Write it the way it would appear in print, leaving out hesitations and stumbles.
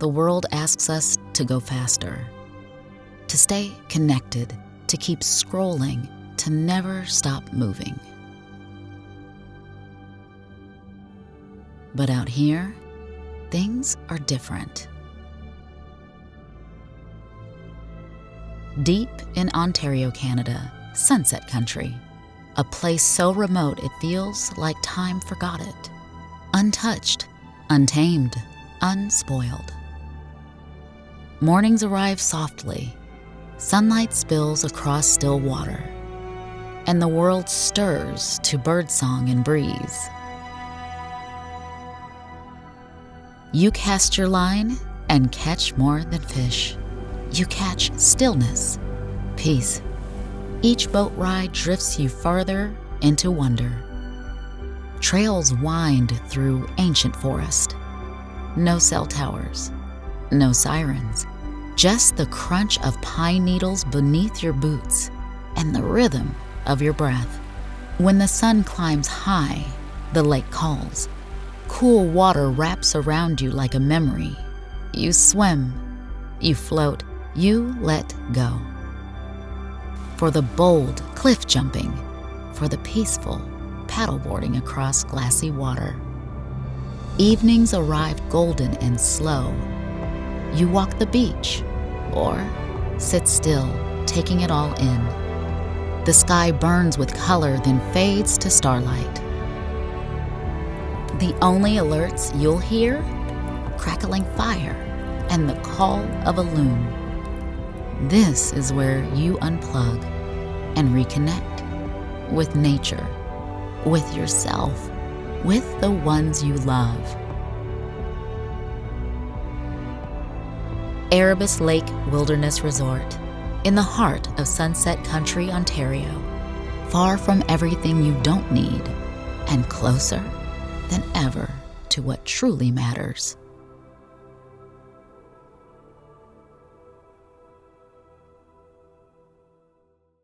the world asks us to go faster, to stay connected, to keep scrolling, to never stop moving. But out here, things are different. Deep in Ontario, Canada, Sunset Country, a place so remote it feels like time forgot it. Untouched, untamed, unspoiled. Mornings arrive softly, sunlight spills across still water, and the world stirs to birdsong and breeze. You cast your line and catch more than fish. You catch stillness, peace. Each boat ride drifts you farther into wonder. Trails wind through ancient forest. No cell towers, no sirens, just the crunch of pine needles beneath your boots and the rhythm of your breath. When the sun climbs high, the lake calls. Cool water wraps around you like a memory. You swim, you float, you let go. For the bold cliff jumping, for the peaceful paddleboarding across glassy water. Evenings arrive golden and slow. You walk the beach or sit still, taking it all in. The sky burns with color, then fades to starlight. The only alerts you'll hear? Crackling fire and the call of a loon. This is where you unplug and reconnect with nature, with yourself, with the ones you love. Aerobus Lake Wilderness Resort, in the heart of Sunset Country, Ontario, far from everything you don't need and closer than ever to what truly matters.